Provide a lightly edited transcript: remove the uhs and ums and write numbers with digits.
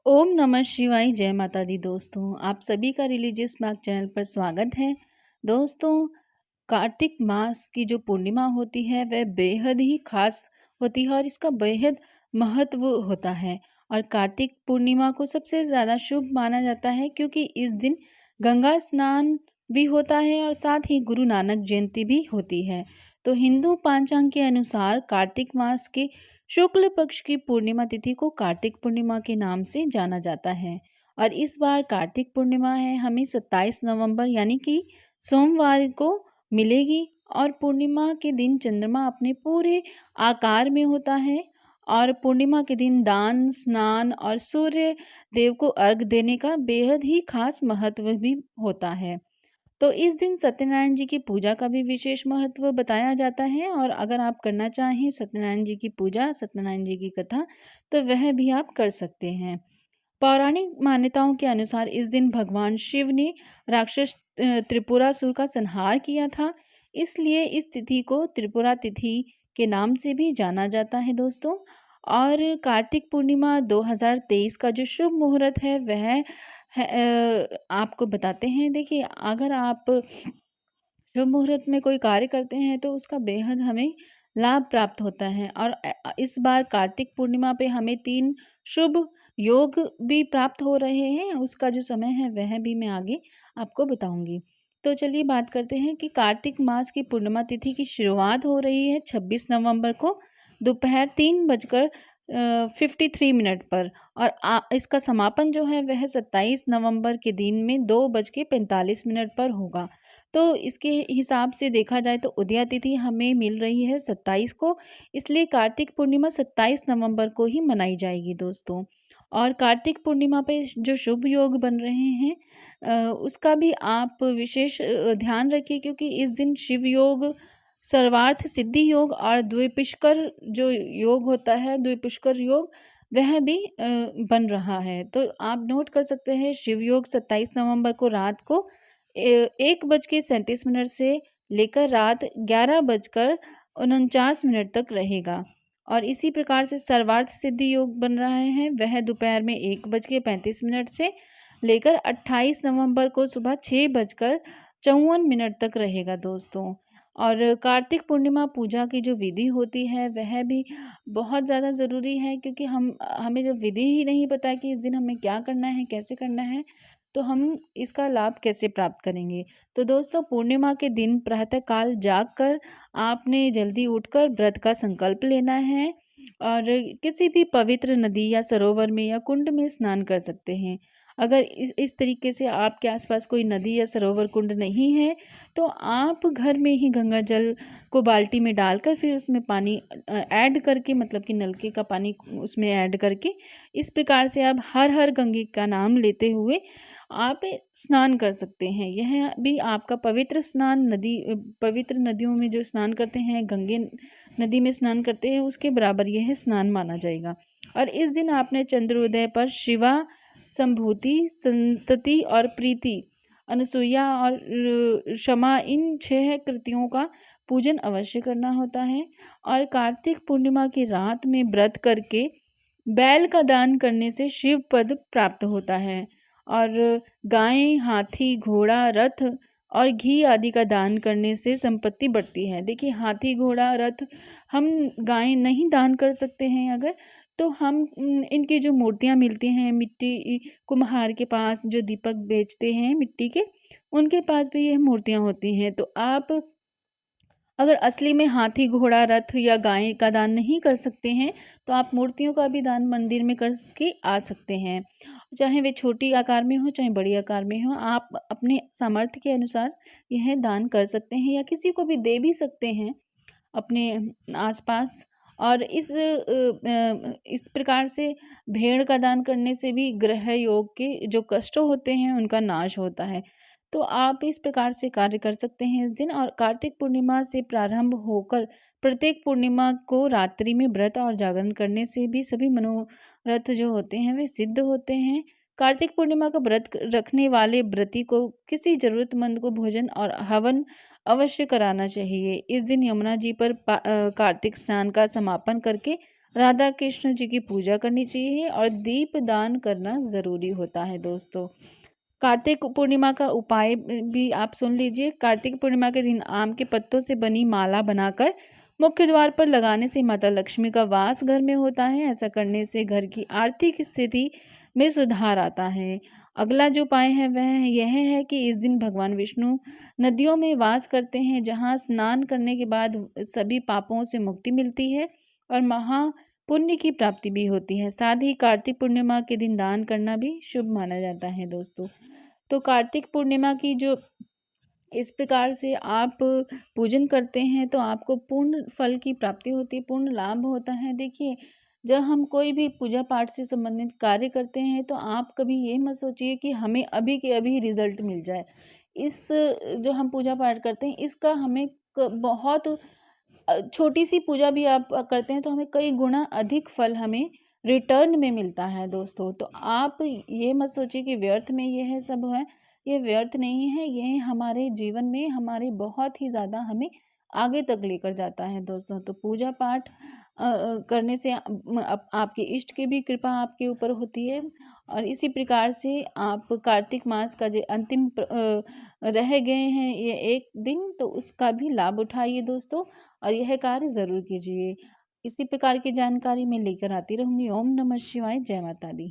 ओम नमः शिवाय। जय माता दी। दोस्तों, आप सभी का रिलीजियस मार्ग चैनल पर स्वागत है। दोस्तों, कार्तिक मास की जो पूर्णिमा होती है वह बेहद ही खास होती है और इसका बेहद महत्व होता है। और कार्तिक पूर्णिमा को सबसे ज़्यादा शुभ माना जाता है क्योंकि इस दिन गंगा स्नान भी होता है और साथ ही गुरु नानक जयंती भी होती है। तो हिंदू पंचांग के अनुसार कार्तिक मास के शुक्ल पक्ष की पूर्णिमा तिथि को कार्तिक पूर्णिमा के नाम से जाना जाता है। और इस बार कार्तिक पूर्णिमा है हमें 27 नवंबर यानी कि सोमवार को मिलेगी। और पूर्णिमा के दिन चंद्रमा अपने पूरे आकार में होता है। और पूर्णिमा के दिन दान, स्नान और सूर्य देव को अर्घ देने का बेहद ही खास महत्व भी होता है। तो इस दिन सत्यनारायण जी की पूजा का भी विशेष महत्व बताया जाता है। और अगर आप करना चाहें सत्यनारायण जी की पूजा, सत्यनारायण जी की कथा, तो वह भी आप कर सकते हैं। पौराणिक मान्यताओं के अनुसार इस दिन भगवान शिव ने राक्षस त्रिपुरासुर का संहार किया था। इसलिए इस तिथि को त्रिपुरा तिथि के नाम से भी जाना जाता है दोस्तों। और कार्तिक पूर्णिमा 2023 का जो शुभ मुहूर्त है वह है, आपको बताते हैं। देखिए, अगर आप शुभ मुहूर्त में कोई कार्य करते हैं तो उसका बेहद हमें लाभ प्राप्त होता है। और इस बार कार्तिक पूर्णिमा पे हमें 3 शुभ योग भी प्राप्त हो रहे हैं। उसका जो समय है वह भी मैं आगे आपको बताऊंगी। तो चलिए बात करते हैं कि कार्तिक मास की पूर्णिमा तिथि की शुरुआत हो रही है 26 नवंबर को दोपहर 3:53 पर। और इसका समापन जो है वह 27 नवंबर के दिन में 2:45 पर होगा। तो इसके हिसाब से देखा जाए तो उदया तिथि हमें मिल रही है 27 को। इसलिए कार्तिक पूर्णिमा 27 नवंबर को ही मनाई जाएगी दोस्तों। और कार्तिक पूर्णिमा पे जो शुभ योग बन रहे हैं उसका भी आप विशेष ध्यान रखिए क्योंकि इस दिन शिव योग, सर्वार्थ सिद्धि योग और द्विपुष्कर जो योग होता है, द्विपुष्कर योग, वह भी बन रहा है। तो आप नोट कर सकते हैं शिव योग 27 नवंबर को रात को 1:37 से लेकर रात 11:49 तक रहेगा। और इसी प्रकार से सर्वार्थ सिद्धि योग बन रहे हैं वह दोपहर में 1:35 से लेकर 28 नवंबर को सुबह 6:54 तक रहेगा दोस्तों। और कार्तिक पूर्णिमा पूजा की जो विधि होती है वह भी बहुत ज़्यादा ज़रूरी है क्योंकि हमें जब विधि ही नहीं पता कि इस दिन हमें क्या करना है, कैसे करना है, तो हम इसका लाभ कैसे प्राप्त करेंगे। तो दोस्तों, पूर्णिमा के दिन प्रातःकाल जागकर आपने जल्दी उठकर व्रत का संकल्प लेना है और किसी भी पवित्र नदी या सरोवर में या कुंड में स्नान कर सकते हैं। अगर इस तरीके से आपके आसपास कोई नदी या सरोवर कुंड नहीं है तो आप घर में ही गंगा जल को बाल्टी में डालकर फिर उसमें पानी ऐड करके, मतलब कि नलके का पानी उसमें ऐड करके, इस प्रकार से आप हर हर गंगे का नाम लेते हुए आप स्नान कर सकते हैं। यह भी आपका पवित्र स्नान, पवित्र नदियों में जो स्नान करते हैं, गंगे नदी में स्नान करते हैं, उसके बराबर यह स्नान माना जाएगा। और इस दिन आपने चंद्रोदय पर शिवा, संभूति, संतति और प्रीति, अनुसुईया और क्षमा, इन 6 कृतियों का पूजन अवश्य करना होता है। और कार्तिक पूर्णिमा की रात में व्रत करके बैल का दान करने से शिव पद प्राप्त होता है। और गाय, हाथी, घोड़ा, रथ और घी आदि का दान करने से संपत्ति बढ़ती है। देखिए, हाथी, घोड़ा, रथ हम गाय नहीं दान कर सकते हैं अगर, तो हम इनकी जो मूर्तियाँ मिलती हैं मिट्टी कुम्हार के पास, जो दीपक बेचते हैं मिट्टी के, उनके पास भी यह मूर्तियाँ होती हैं। तो आप अगर असली में हाथी, घोड़ा, रथ या गाय का दान नहीं कर सकते हैं तो आप मूर्तियों का भी दान मंदिर में करके आ सकते हैं। चाहे वे छोटी आकार में हो चाहे बड़ी आकार में हो, आप अपने सामर्थ्य के अनुसार यह दान कर सकते हैं या किसी को भी दे भी सकते हैं अपने आसपास। और इस प्रकार से भेड़ का दान करने से भी ग्रह योग के जो कष्ट होते हैं उनका नाश होता है। तो आप इस प्रकार से कार्य कर सकते हैं इस दिन। और कार्तिक पूर्णिमा से प्रारंभ होकर प्रत्येक पूर्णिमा को रात्रि में व्रत और जागरण करने से भी सभी मनोरथ जो होते हैं वे सिद्ध होते हैं। कार्तिक पूर्णिमा का व्रत रखने वाले व्रती को किसी जरूरतमंद को भोजन और हवन अवश्य कराना चाहिए। इस दिन यमुना जी पर कार्तिक स्नान का समापन करके राधा कृष्ण जी की पूजा करनी चाहिए और दीप दान करना ज़रूरी होता है दोस्तों। कार्तिक पूर्णिमा का उपाय भी आप सुन लीजिए। कार्तिक पूर्णिमा के दिन आम के पत्तों से बनी माला बनाकर मुख्य द्वार पर लगाने से माता लक्ष्मी का वास घर में होता है। ऐसा करने से घर की आर्थिक स्थिति में सुधार आता है। अगला जो उपाय है वह यह है कि इस दिन भगवान विष्णु नदियों में वास करते हैं, जहाँ स्नान करने के बाद सभी पापों से मुक्ति मिलती है और महा पुण्य की प्राप्ति भी होती है। साथ ही कार्तिक पूर्णिमा के दिन दान करना भी शुभ माना जाता है दोस्तों। तो कार्तिक पूर्णिमा की जो इस प्रकार से आप पूजन करते हैं तो आपको पूर्ण फल की प्राप्ति होती है, पूर्ण लाभ होता है। देखिए, जब हम कोई भी पूजा पाठ से संबंधित कार्य करते हैं तो आप कभी ये मत सोचिए कि हमें अभी के अभी रिजल्ट मिल जाए। इस जो हम पूजा पाठ करते हैं इसका हमें बहुत छोटी सी पूजा भी आप करते हैं तो हमें कई गुना अधिक फल हमें रिटर्न में मिलता है दोस्तों। तो आप ये मत सोचिए कि व्यर्थ में ये है सब है, ये व्यर्थ नहीं है, ये हमारे जीवन में हमारे बहुत ही ज़्यादा हमें आगे तक लेकर जाता है दोस्तों। तो पूजा पाठ करने से आपके इष्ट की भी कृपा आपके ऊपर होती है। और इसी प्रकार से आप कार्तिक मास का जो अंतिम रह गए हैं ये एक दिन, तो उसका भी लाभ उठाइए दोस्तों और यह कार्य ज़रूर कीजिए। इसी प्रकार की जानकारी मैं लेकर आती रहूँगी। ओम नमः शिवाय, जय माता दी।